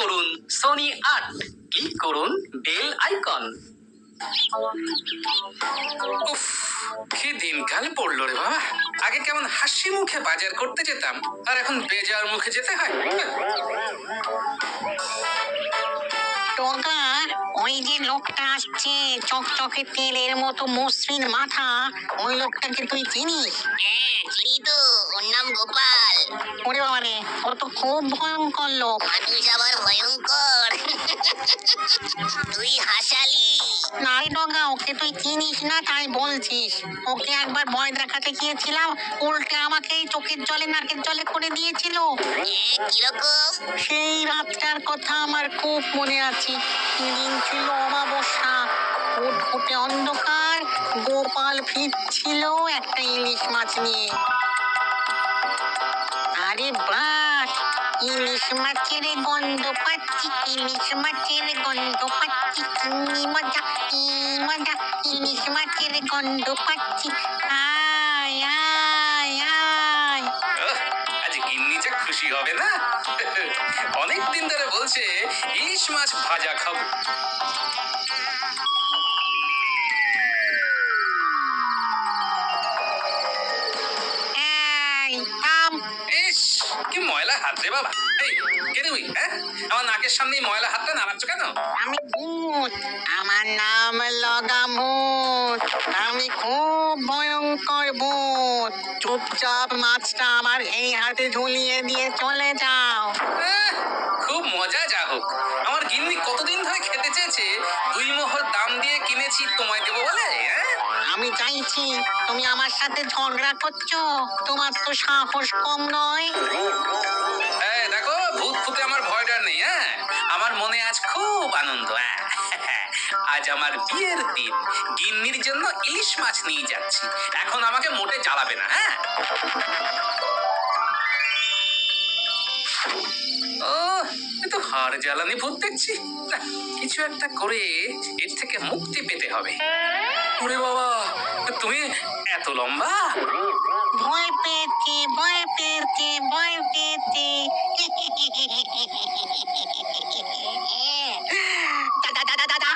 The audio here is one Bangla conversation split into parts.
করুন সোনি ৮, ক্লিক করুন বেল আইকন। উফ, কি দিনকাল পড়লো রে বাবা। আগে কেমন হাসি মুখে বাজার করতে যেতাম, আর এখন বেজার মুখে যেতে হয়। টোকা, ওই যে লোকটা আসছে চকচকে তেলের মতো মসৃণ মাথা, ওই লোকটাকে তুই চিনিস? হ্যাঁ চিনি তো, ওর নাম গোপাল। ওরে বাবা রে, ও তো খুব ভয়ঙ্কর লোক। মানুষ আবার ভয়ঙ্কর? তুই হাসালি। নাই ডগা, ওকে তুই চিনিস না তাই বলছিস। ওকে একবার ভয় দেখাতে গিয়েছিলাম, উল্টে আমাকে এই চোখের জলে নাকের জলে করে দিয়েছিল। কিরকম? সেই রাতটার কথা আমার খুব মনে আছে। দিন ছিল অমাবস্যা, ফুটফুটে অন্ধকার। গোপাল ফিরছিল একটা ইলিশ মাছ নিয়ে। আরে বাহ, ইলিশ মাছের গন্ধ পাচ্ছি, ইলিশ মাছের গন্ধ পাচ্ছি, কি মজা কি মজা, ইলিশ মাছের গন্ধ পাচ্ছি, আয় আয় আয়। আজ গিন্নি যা খুশি হবে না। অনেকদিন ধরে বলছে ইলিশ মাছ ভাজা খাবো। ইস, কি ময়লা হাত রে বাবা। এই কে তুই? হ্যাঁ, আমার নাকের সামনে ময়লা হাতটা নাড়াচ্ছ কেন? আমি ভূত, আমার নাম লগামুত। আমি খুব ভয়ঙ্কর ভূত। চুপচাপ মাছটা আমার এই হাতে ঝুলিয়ে দিয়ে চলে যাও। খুব মজা। যা হোক, আমার গিন্নি কতদিন ধরে খেতে চেয়েছে, 2 মোহর দাম দিয়ে কিনেছি তোমায় দেবো বলে। আমি চাইছি, তুমি আমার সাথে ঝগড়া করছো? তোমার তো সাহস কম নয়। দেখো, ভূত ফুতে আমার ভয় ডর নেই। আমার মনে আজ খুব আনন্দ। আজ আমার বিয়ের দিন, গিন্নির জন্য ইলিশ মাছ নিয়ে যাচ্ছি। এখন আমাকে মোটে জ্বালাবে না। ও, এ তো হাড় জ্বালানি ভূত দেখছি। না, কিছু একটা করে এর থেকে মুক্তি পেতে হবে। ওরে বাবা, তুমি এত লম্বা! ভয় পেয়েছে, ভয় পেয়েছে, ভয় পেয়েছে। দাদা দাদা দাদা,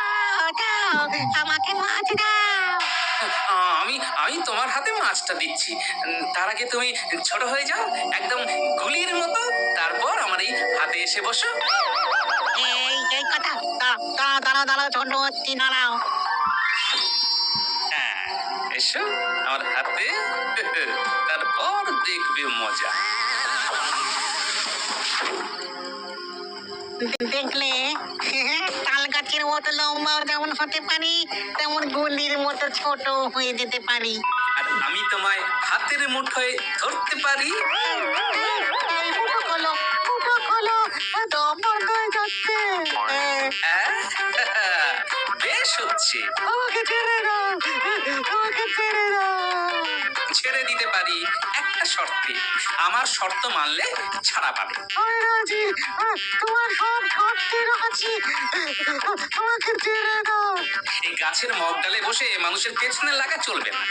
দাও আমাকে মাছ দাও। আমি আমি তোমার হাতে মাছটা দিচ্ছি। তার আগে তুমি ছোট হয়ে যাও, একদম গুলির মতো। তারপর আমার এই হাতে এসে বসো। এই কথা। দাঁড়াও দাঁড়াও দাঁড়াও, ছোট হচ্ছি, দাঁড়াও। এসো আমার হাতে, তারপর দেখবে মজা। দেখলে, তাল গাছের মতো লম্বা যেমন হতে পারি, তেমন গুলির মতো ছোট হয়ে যেতে পারি। আর আমি তোমায় হাতের মুঠোয় ধরতে পারি। বেশ হচ্ছে। আমাকে ছেড়ে দাও, আমাকে ছেড়ে দাও। ছেড়ে দিতে পারি একটা শর্তে। আমার শর্ত মানলে ছাড়া পাবে। আমি রাজি, তোমার সব শর্তে রাজি। আমাকে ছেড়ে দাও। এই গাছের মগডালে বসে মানুষের পেছনে লাগা চলবে না।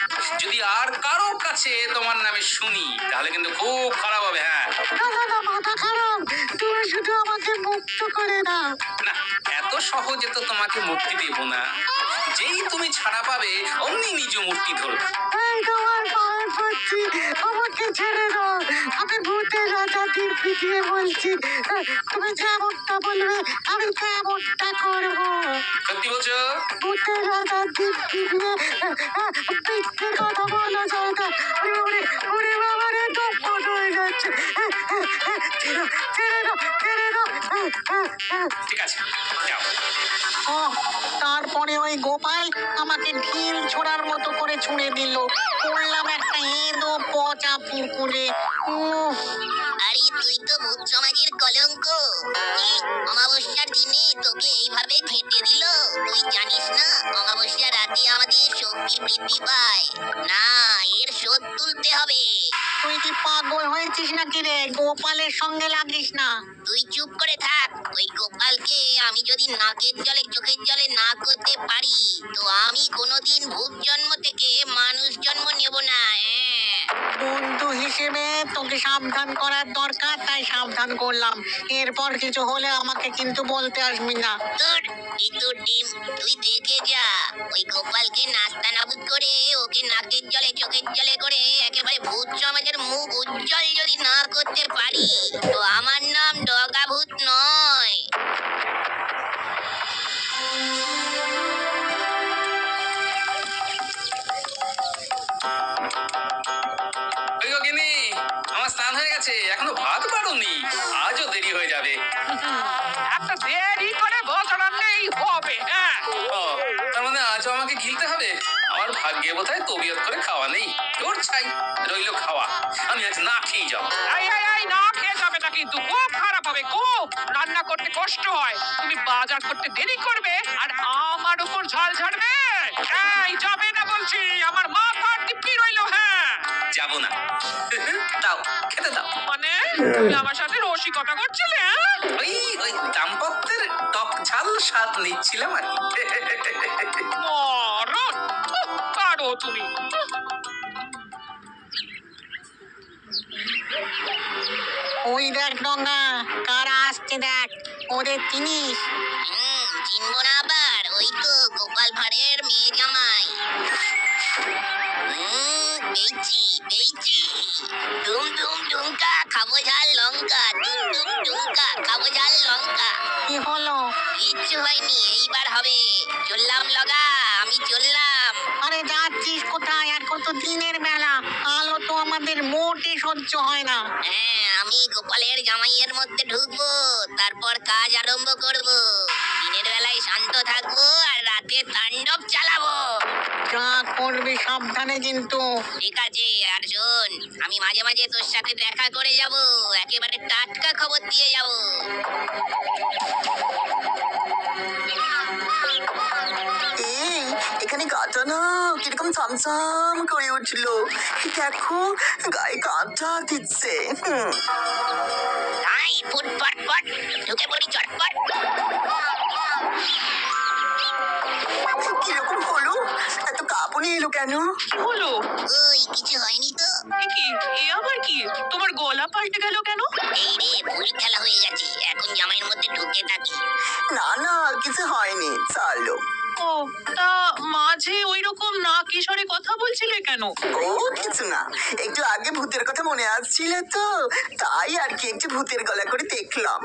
যদি আর কারো কাছে তোমার নামে শুনি, তাহলে কিন্তু খুব খারাপ হবে। না, মাথা খারাপ। তুমি শুধু আমাকে মুক্ত করে দাও। না, এত সহজে তো তোমাকে মুক্তি দেব না। যেই তুমি ছাড়া পাবে, অমনি নিজ মূর্তি ধরবে। এই তোমার পায়ে পড়ছি, আমাকে ছেড়ে দাও। আমি ভূতের রাজাকে পিটিয়ে বলছি, তুমি যেমনটা বলবে আমি তেমনটা করবো। সত্যি বলছো? ভূতের রাজার দিক পিটিয়ে পিঠে কথা বলা যায় না। ওরে বাবা রে, টপট হয়ে যাচ্ছে। ছেড়ে দাও, ছেড়ে দাও। ঠিক আছে, যাও। তারপরে ওই গোপাল আমাকে ঢিল ছোড়ার মতো করে ছুঁড়ে দিল। পড়লাম একটা এঁদো পচা পুকুরে। আরে তুই তো ভূত সমাজের কলঙ্ক। কি অমাবস্যার দিনে তোকে এইভাবে ঘেঁটে দিল? তুই জানিস না অমাবস্যার রাতে আমাদের শক্তি বৃদ্ধি পায়। না, এর শোধ তুলতে হবে। তুই কি পাগল হয়েছিস নাকি রে? গোপালের সঙ্গে লাগিস না। তুই চুপ করে থাক। ওই গোপালকে আমি যদি নাকের জলে চোখের জলে না করতে পারি, তো আমি কোনোদিন ভূত জন্ম থেকে মানুষ জন্ম নেব না। বন্ধু হিসেবে তোকে সাবধান করার দরকার, তাই সাবধান করলাম। এরপর কিছু কিছু হলে আমাকে কিন্তু বলতে আসবি না। তোর ইঁদুর ডিম, তুই দেখে যা। ওই গোপালকে নাস্তা নাবুদ করে, ওকে নাকের জলে চোখের জলে করে একেবারে ভূত সমাজের মুখ উজ্জ্বল যদি না করতে পারি, তো আমার নাম ডগা ভূত নয়। ওই গো গিন্নি, আমার স্নান হয়ে গেছে, এখনো ভাত বাড়ুনি, আজও দেরি হয়ে যাবে। একটা দেরি করে বসানো নেই হবে। হ্যাঁ, ও, তার মানে আজও আমাকে গিলতে হবে? আমার ভাগ্যে বোধহয় তবিয়ত করে খাওয়া নেই। তোর ছাই, রইল খাওয়া, আমি আজ না খেয়ে যাবো। এই না খেয়ে যাবে না, কিন্তু খুব খারাপ হবে, খুব। রান্না করতে কষ্ট হয়, তুমি বাজার করতে দেরি করবে আর আমার উপর ঝাল ঝাড়বে। এই যাবে না বলছি, আমার মাথার দিব্যি রইলো। হ্যাঁ, যাবো না। দাও, খেতে দাও। মানে তুমি আমার সাথে রসিকতা করছিলে? হ্যাঁ? ওই ওই দাম্পত্যের টক ঝাল স্বাদ নিচ্ছিলাম আর কি। মরণ, পারো তুমি। ওই দেখ ডঙ্গা, কারা আসছে দেখ, ওদের চিনিস? চিনবো না আবার? ওই তো গোপাল ভাঁড়ের মেয়ে জামাই। পেয়েছি পেয়েছি। ডুম ডুম ডুমকা খাবো ঝাল লঙ্কা, ডুম ডুম ডুমকা খাবো ঝাল লঙ্কা। কি হলো? কিচ্ছু হয়নি, এইবার হবে। চললাম লগা, আমি চললাম। আরে যাচ্ছিস কোথায়? এখন তো দিনের বেলা, আলো তো আমাদের মোটে সহ্য হয় না। হ্যাঁ, আমি গোপালের জামাইয়ের মধ্যে ঢুকবো, তারপর কাজ আরম্ভ করব। দিনের বেলায় শান্ত থাকবো আর রাতে তাণ্ডব চালাবো। যা করবি সাবধানে কিন্তু। ঠিক আছে, আর শোন, আমি মাঝে মাঝে তোর সাথে দেখা করে যাব, একেবারে টাটকা খবর দিয়ে যাব। এই এখানে গাটা না কিরকম চমচম করে উঠলো, দেখো গায়ে কাঁটা দিচ্ছে। তাই ফুটফট ফট ঢুকে পড়ি চটপট। কিরকম হলো? এত কাঁপুনি এলো কেন? কি হলো? ওই কিছু হয়নি তো। এ কি, এ আবার কি? তোমার গলা পাল্টে গেল কেন? এই রে, ভুল খেলা হয়ে গেছে, এখন জামাইয়ের মধ্যে ঢুকে থাকি। না না, কিছু হয়নি, চলো। ও, তা মাঝে ওই রকম না কিশোরে কথা বলছিলে কেন? ও কিছু না, একটু আগে ভূতের কথা মনে আসছিল তো, তাই আর কি একটু ভূতের গলা করে দেখলাম।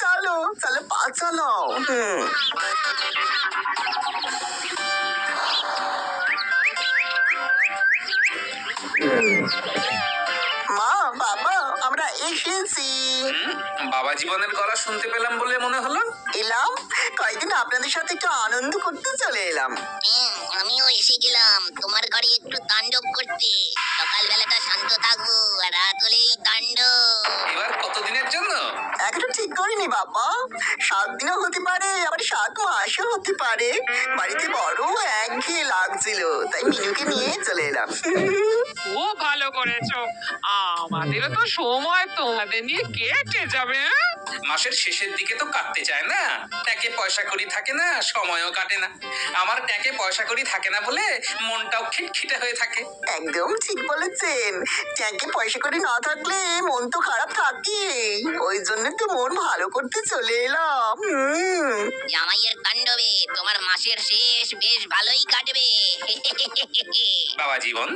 চলো চলো, পা চালাও। মা বাবা, আমরা এসেছি। বাবা জীবনের গলা শুনতে পেলাম বলে মনে হলো। এলাম, কয়েকদিন আপনাদের সাথে একটু আনন্দ করতে চলে এলাম। আমিও এসে গেলাম তোমার ঘরে একটু তাণ্ডব করতে। সকালবেলাটা শান্ত থাকবো আর রাত হলেই তাণ্ডব। এবার কতদিনের জন্য? এখনো ঠিক করিনি বাবা, 7 দিনও হতে পারে, আবার 7 মাসও হতে পারে। বাড়িতে বড় একঘেয়ে লাগছিল, তাই মিনুকে নিয়ে চলে এলাম। খুব ভালো করেছো, আমাদেরও তো সময় তোমাদের নিয়ে কেটে যাবে। হ্যাঁ? মাসের শেষের দিকে তো কাটতে চায় না, ট্যাকে পয়সা কড়ি থাকে না, সময়ও কাটে না। আমার ট্যাকে পয়সা কড়ি থাকে না বলে মনটাও খিটখিটে হয়ে থাকে। একদম ঠিক বলেছেন, ট্যাঙ্কে পয়সা করে না থাকলে মন তো খারাপ থাকে, ওই জন্য তো মন ভালো করতে চলে এলাম। জামাইয়ের তাণ্ডবে তোমার মাসের শেষ বেশ ভালোই কাটবে। বাবা জীবন,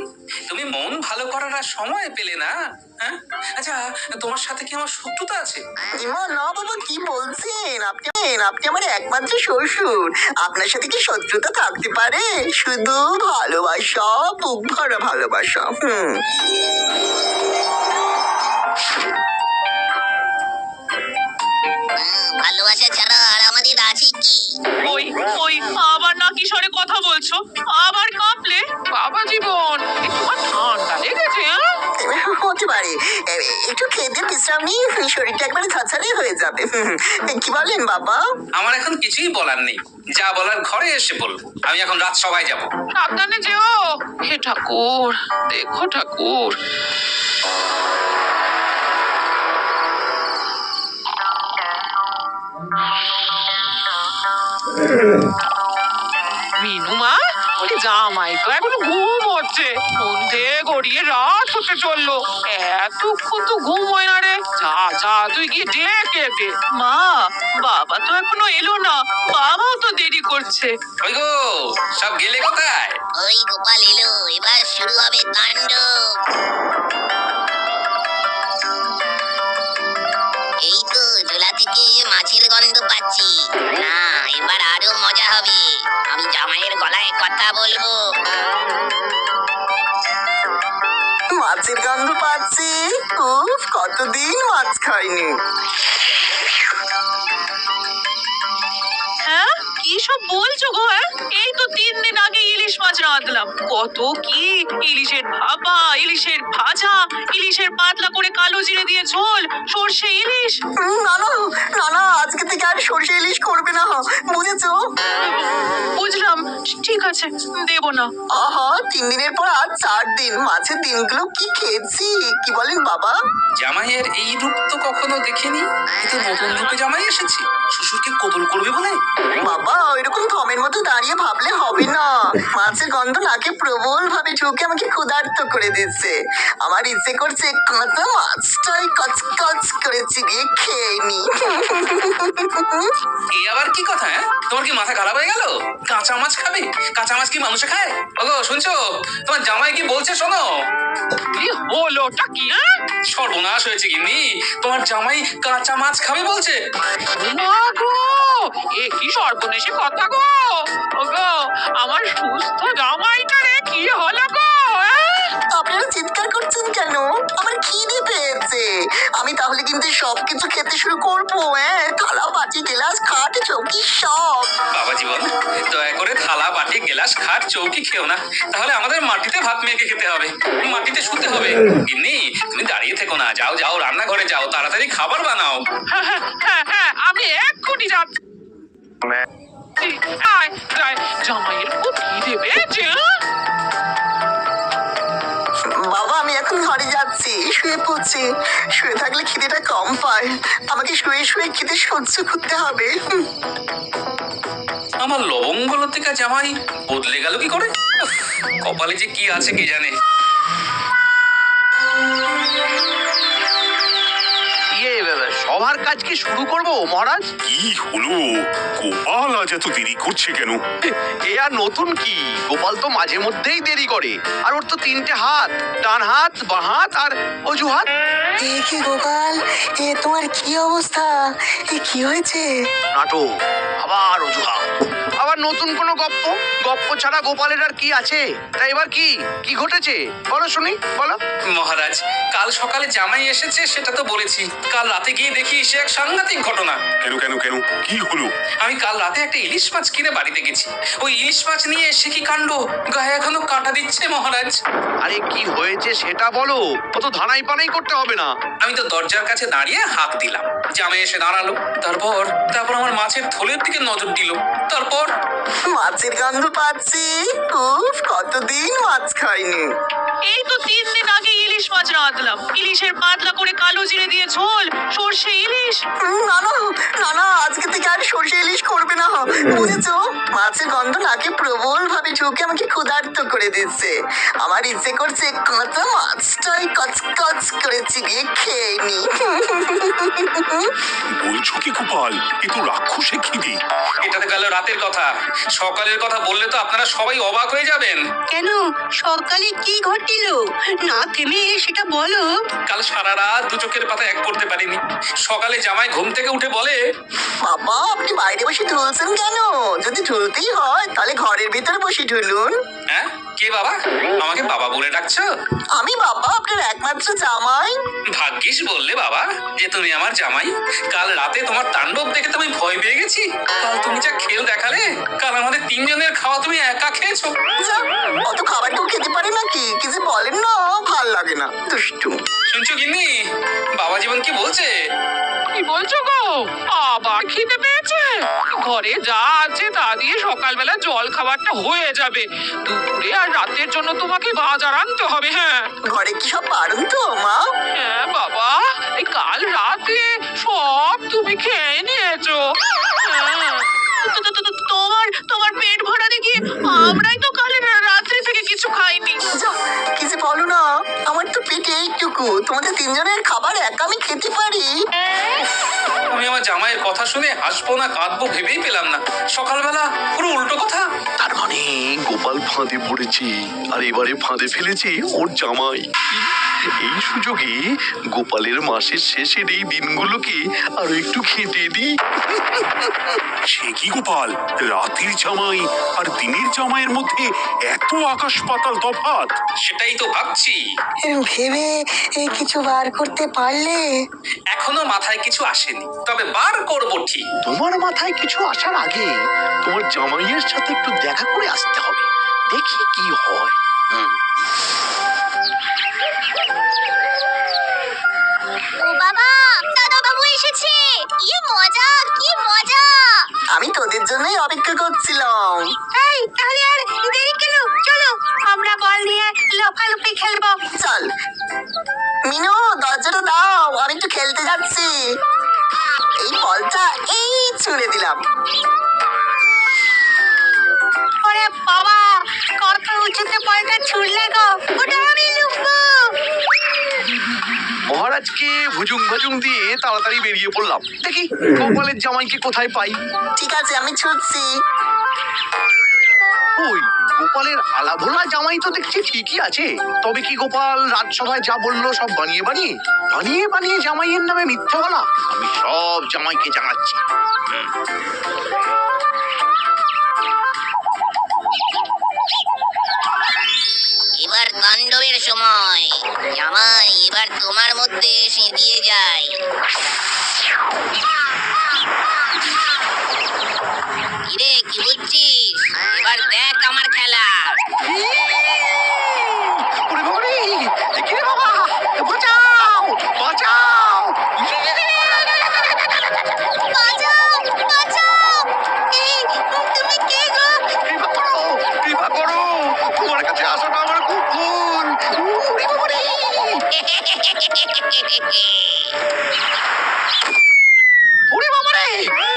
তুমি মন ভালো করার আর সময় পেলে না? হ্যাঁ, আচ্ছা, তোমার সাথে কি আমার শত্রুতা আছে? ইমা না বাবা, কি বলছেন আপনি? আপনি আমার একমাত্র শ্বশুর, আপনার সাথে কি শত্রুতা থাকতে পারে? শুধু ভালোবাসা, বুক ভরা ভালোবাসা। ভালোবাসা ছাড়া আর আমাদের আছে কি? ওই ওই আবার না কিশোরে কথা বলছো, আবার কাঁপলে। বাবা জীবন, এ তোমার ঠান্ডা লেগেছে? হ্যাঁ? হতে পারে, একটু খেতে বিশ্রাম নিয়ে শরীরটা একবারে ঝাঁঝালি হয়ে যাবে। কি বলেন বাবা? আমার এখন কিছুই বলার নেই, যা বলার ঘরে এসে বল। আমি এখন রাত সবাই যাব। সাবধানে যেও। হে ঠাকুর, দেখো ঠাকুর। মিনু মা, বলি জামাই তো এখনো ঘুম হচ্ছে, সন্ধে গড়িয়ে রাত হতে চললো, এতক্ষণ তো ঘুম হয় না রে। যা যা তুই গিয়ে ডেকে দে। মা, বাবা তো এখনো এলো না, বাবাও তো দেরি করছে। ওই গো, সব গেলে কোথায়? ওই গোপাল এলো, এবার শুরু হবে তাণ্ডব। এই তো ঝোলা থেকে মাছের গন্ধ পাচ্ছি। না, এবার আরো মজা হবে। আমি জামাইয়ের গলায় কথা বলবো। মাছের গন্ধ পাচ্ছি। উফ, কতদিন মাছ খাইনি। হ্যাঁ, কি সব বলছো গো? হ্যাঁ, এই তো 3 দিন আগে ইলিশ মাছ রাঁধলাম। কত কি ইলিশের ভাপা, ইলিশের ভাজা, ইলিশের পাতলা করে কালো জিরে দিয়ে ঝোল, সর্ষে ইলিশ। না না না না, আজকে থেকে আর সর্ষে ইলিশ করবে না, বুঝেছো? বুঝলাম, ঠিক আছে, দেব না। আহা, 3 দিনের পর আজ 4 দিন। মাছের দিনগুলো কি খেয়েছি, কি বলেন বাবা? জামাইয়ের এই রূপ তো কখনো দেখিনি। এ তো নতুন রূপে জামাই এসেছে, শ্বশুরকে কতল করবে বলে। বাবা, ওইরকম থমের মতো দাঁড়িয়ে ভাবলে হবে না। মাছের গন্ধ নাকে প্রবল ভাবে ঢুকে আমাকে ক্ষুধার্ত করে দিচ্ছে। আমার ইচ্ছে করছে কাঁচা মাছটাই কচকচ করে চিবিয়ে খেয়ে নি। এই আবার কি কথা? হ্যাঁ, তোমার কি মাথা খারাপ হয়ে গেল? কাঁচা মাছ খাবে? কাঁচা মাছ কি মানুষে খায়? ওগো, শুনছো? তোমার জামাই কি বলছে শোনো। কি হলোটা কি? হ্যাঁ? সর্বনাশ হয়েছে গিন্নি, তোমার জামাই কাঁচা মাছ খাবে বলছে। মা গো, এ কি সর্বনেশে কথা গো। ওগো, আমার সুস্থ জামাইটা রে কি হলো গো? হ্যাঁ? আপনারা চিৎকার করছেন কেন? আমার খিদে পেয়েছে। আমি তাহলে কিন্তু সবকিছু খেতে শুরু করবো। হ্যাঁ, থালা বাটি গ্লাস খাট চৌকি সব। বাবা জীবন, দয়া করে থালা বাটি গ্লাস খাট চৌকি খেও না, তাহলে আমাদের মাটিতে ভাত মেখে খেতে হবে, মাটিতে শুতে হবে। গিন্নি, তুমি দাঁড়িয়ে থেকো না, যাও যাও রান্নাঘরে যাও, তাড়াতাড়ি খাবার বানাও। হ্যাঁ, হ্যাঁ, হ্যাঁ, হ্যাঁ, আমি এক্ষুনি যাচ্ছি। আয়, আয়, জামাইয়ের খুব খিদে পেয়েছে। হ্যাঁ? বাবা, আমি এখন ঘরে যাচ্ছি, শুয়ে পড়ছি। শুয়ে থাকলে খিদেটা কম পায়। আমাকে শুয়ে শুয়ে খিদে সহ্য করতে হবে। আমার লবঙ্গ লতিকা জামাই বদলে গেল কি করে? উফ, কপালে যে কি আছে কে জানে। সবার কাজ কি শুরু করব মহারাজ? কি হলো? গোপাল আজ এত দেরি করছে কেন? এ আর নতুন কি, গোপাল তো মাঝে মধ্যেই দেরি করে। আর ওর তো 3টে হাত, ডান হাত, বাঁ হাত আর অজুহাত। কি গোপাল, এ তোমার কি অবস্থা? এ কি হয়েছে? নাটক, আবার অজুহাত, আবার নতুন কোনো গপ্প। গপ্প ছাড়া গোপালের আর কি আছে? তাই এবার কি কি ঘটেছে বলো শুনি, বলো। মহারাজ, কাল সকালে জামাই এসেছে সেটা তো বলেছি, কাল রাতে গিয়ে দেখি সে এক সাংঘাতিক ঘটনা। কেন কেন কেন, কি হলো? আমি কাল রাতে একটা ইলিশ মাছ কিনে বাড়িতে গেছি, ওই ইলিশ মাছ নিয়ে এসে কি কাণ্ড, গায়ে এখনো কাঁটা দিচ্ছে মহারাজ। আরে কি হয়েছে সেটা বলো, অত ধানাই পানাই করতে হবে না। আমি তো দরজার কাছে দাঁড়িয়ে হাঁক দিলাম, জামাই এসে দাঁড়ালো। তারপর তারপর আমার মাছের থলের দিকে নজর দিল। তারপর মাছের গন্ধ পাচ্ছি। উফ, কতদিন মাছ খাইনি। এই তো 3 দিন আগে ইলিশ মাছ রাঁধলাম। ইলিশের পাতলা করে কালো জিরে দিয়ে ঝোল, সর্ষে ইলিশ। না না না না, আজকে থেকে আর সর্ষে ইলিশ করবে না, বুঝেছো? মাছের গন্ধ নাকে প্রবল ভাবে ঢুকে আমাকে ক্ষুধার্ত করে দিচ্ছে। আমার ইচ্ছে করছে কাঁচা মাছটাই কচকচ করে চিবিয়ে খেয়ে নি। বলছো কি গোপাল? এ তো রাক্ষসে খিদে। এটা তো গেল রাতের কথা, সকালের কথা বললে তো আপনারা সবাই অবাক হয়ে যাবেন। কেন, সকালে কি ঘটিল? না থেমে সেটা বলো। কাল সারা রাত দু চোখের পাতা এক করতে পারিনি। সকালে জামাই ঘুম থেকে উঠে বলে, বাবা, আপনি বাইরে বসে ঢুলছেন কেন? যদি ঢুলতেই হয় তাহলে ঘরের ভিতরে বসে ঢুলুন। হ্যাঁ, কে বাবা? আমাকে বাবা বলে ডাকছো? আমি বাবা, আপনার একমাত্র জামাই। ভাগ্যিস বললে বাবা যে তুমি আমার জামাই। কাল রাতে তোমার তাণ্ডব দেখে তুমি ভয় পেয়ে গেছি। কাল তুমি যা খেল দেখালে, কাল আমাদের 3 জনের খাওয়া তুমি একা খেয়েছো। যা, অত খাবার কেউ খেতে পারে নাকি? কি যে বলেন না, ভাল লাগে না, দুষ্টু। শুনছো গিন্নি, বাবা জীবন কি বলছে? কি বলছো গো? আবার খিদে পেয়েছে? ঘরে যা আছে তা দিয়ে সকালবেলা জল খাবারটা হয়ে যাবে। দুপুরে আর রাতের জন্য তোমাকে বাজার আনতে হবে। হ্যাঁ ঘরে কি সব পারেন তো মা? হ্যাঁ বাবা, এই কাল রাতে সব তুমি খেয়ে নিয়েছো। হ্যাঁ। তোমার পেট ভরা দেখি আমরাই তো কাল তোমাদের তিনজনের খাবার একা আমি খেতে পারি? আমি আমার জামাইয়ের কথা শুনে হাসবো না কাঁদবো ভেবেই পেলাম না। সকালবেলা পুরো উল্টো কথা। তার মানে গোপাল ফাঁদে পড়েছে, আর এবারে ফাঁদে ফেলেছে ওর জামাই। এই সুযোগে গোপালের মাসের শেষের এই দিনগুলোকে আরো একটু খেতে দিই। সে কি গোপাল, রাতের জামাই আর দিনের জামাইয়ের মধ্যে এত আকাশ পাতাল তফাৎ? সেটাই তো ভাবছি। ভেবে কিছু বার করতে পারলে? এখনো মাথায় কিছু আসেনি, তবে বার করবো ঠিক। তোমার মাথায় কিছু আসার আগে তোমার জামাইয়ের সাথে একটু দেখা করে আসতে হবে, দেখি কি হয়। ও বাবা, দাদা বাবু এসেছে। কি মজা, কি মজা! আমি তোদের জন্যই অপেক্ষা করছিলাম। এই, তাহলে আর দেরি কেন? চলো, আমরা বল নিয়ে লাফালাফি খেলবো। চল মিনু, দরজাটা দাও, আমি একটু খেলতে যাচ্ছি। এই বলটা এই ছুঁড়ে দিলাম। ওরে বাবা, কত উঁচুতে বলটা ছুড়লে গো! ওটা আমি লুফবো। মহারাজকে ভুজুং ভাজুং দিয়ে তাড়াতাড়ি বেরিয়ে পড়লাম, দেখি গোপালের জামাইকে কোথায় পাই। ঠিক আছে, আমি ছুটছি। ওই গোপালের আলাভোলা জামাই তো দেখছি ঠিকই আছে, তবে কি গোপাল রাজসভায় যা বললো সব বানিয়ে বানিয়ে বানিয়ে বানিয়ে জামাইয়ের নামে মিথ্যা বলা? আমি সব জামাইকে জানাচ্ছি। এবার তাণ্ডবের সময়। জামাই, এবার তোমার মধ্যে সিঁধিয়ে যাই। কিরে, কি বুঝছিস? এবার দেখ আমার খেলা। ওরে বাবারে, কি রে বাবা, বাঁচাও বাঁচাও! বাঁচাও, বাঁচাও! এই, তুমি কে গো? কৃপা করো, কৃপা করো, তোমার কাছে আসাটা আমার খুব ভুল। ওরে বাবারে!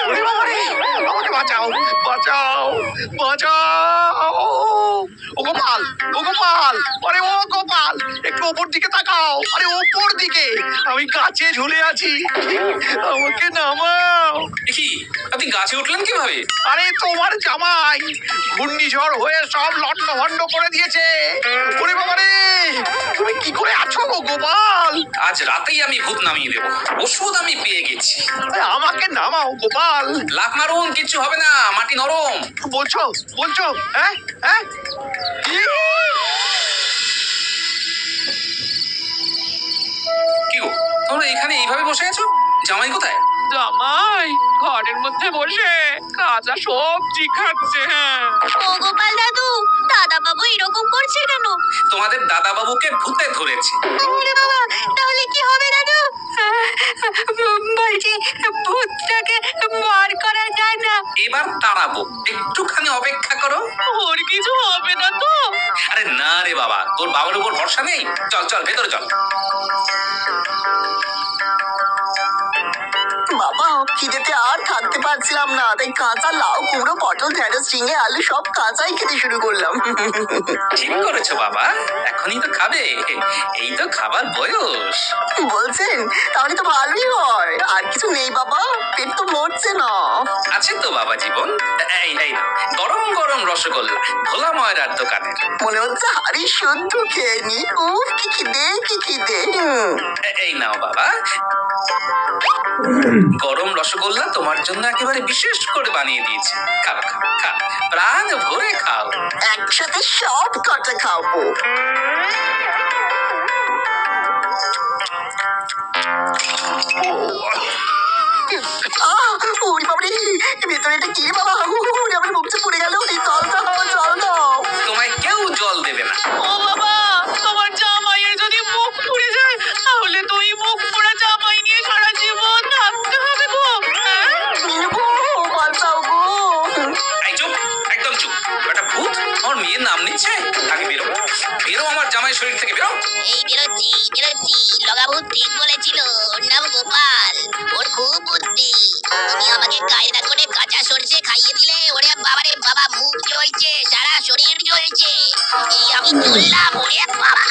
ওরে বাবারে, ওরে বাবারে, আমাকে বাঁচাও বাঁচাও বাঁচাও! ও গোপাল, ও গোপাল, আরে ও গোপাল, একটু ওপর দিকে তাকাও। আরে ওপর দিকে, আমি গাছে ঝুলে আছি, আমাকে নামাও। কি, আপনি গাছে উঠলেন কিভাবে? আরে তোমার জামাই ঘূর্ণিঝড় হয়ে সব লন্ড ভন্ড করে দিয়েছে। ওরে বাবারে, তুমি কি করে আছো গো গোপাল? আজ রাতেই আমি ভূত নামিয়ে দেবো। ওষুধ আমি পেয়ে গেছি। আরে আমাকে নামাও গোপাল। লাফ মারুন, কিচ্ছু হবে না, মাটি নরম। বলছো বলছো? হ্যাঁ হ্যাঁ, কি গো, তোমরা এখানে এইভাবে বসে আছো? জামাই কোথায়? জামাই ঘরের মধ্যে বসে কাঁচা সবজি খাচ্ছে। হ্যাঁ, ও গোপাল দাদু, দাদা বাবু এরকম করছে কেন? তোমাদের দাদা বাবুকে ভূতে ধরেছে। ওরে বাবা, তাহলে কি হবে দাদু? বলছি, ভূতটাকে বার করা যায় না? এবার তাড়াবো, একটুখানি অপেক্ষা করো। ওর কিছু হবে না তো? আরে না রে বাবা, তোর বাবার উপর ভরসা নেই। চল চল, ভেতরে চল। বাবা, খিদেতে আর থাকতে পারছিলাম না, তাই কাঁচা লাউ, কুমড়ো, পটল, ঢেঁড়স, ঝিঙে, আলু সব কাঁচাই খেতে শুরু করলাম। ঠিক করেছো বাবা, এখনই তো খাবে, এই তো খাবার বয়স। বলছেন? তাহলে তো ভালোই হয়। আর কিছু নেই বাবা, পেট তো ভরছে না। আছে তো বাবা জীবন। এই এই না, গরম গরম রসগোল্লা, ভোলা ময়রার দোকানের। মনে হচ্ছে হাড়ি শুদ্ধ খেয়ে নি। উফ, কি খিদে, কি খিদে। এই নাও বাবা, গরম রসগোল্লা তোমার জন্য একেবারে বিশেষ করে বানিয়ে দিয়েছি। খাও খাও খাও, প্রাণ ভরে খাও। একসাথে সব কটা খাবো। ওরে বাবারে, ভেতরে এটা কি রে বাবা? ওরে, আমার মুখটা পড়ে গেল। এই জল দাও, জল দাও। তোমায় কেউ জল দেবে না। ও বাবা, তোমার জামাইয়ের যদি মুখ পুড়ে যায় তাহলে তো ওই মুখ পোড়া জামাই নিয়ে সারা জীবন থাকতে হবে গো। হ্যাঁ? মিনু গো, বাঁচাও গো। এই চুপ, একদম চুপ। একটা ভূত আমার মেয়ের নাম নিচ্ছে। আগে বেরো, বেরো আমার জামাই শরীর থেকে, বেরো। এই বেরোচ্ছি, বেরোচ্ছি। লগাভূত ঠিক বলেছিল, ওর নাম গোপাল। ওর খুব বুদ্ধি। তুমি আমাকে কায়দা করে কাঁচা সরষে খাইয়ে দিলে, ওরে বাবারে বাবা, মুখ জ্বলছে, সারা শরীর জ্বলছে। এই আমি চললাম, ওরে বাবা।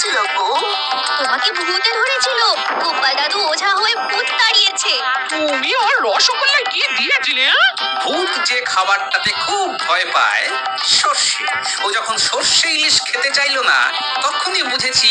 হয়েছিল গো? তোমাকে ভূতে ধরেছিল, গোপাল দাদু ওঝা হয়ে ভূত তাড়িয়েছে। তুমি ওর রসগোল্লায় কি দিয়েছিলে? ভূত যে খাবারটাতে খুব ভয় পায়, সর্ষে। ও যখন সর্ষে ইলিশ খেতে চাইলো না, তখনই বুঝেছি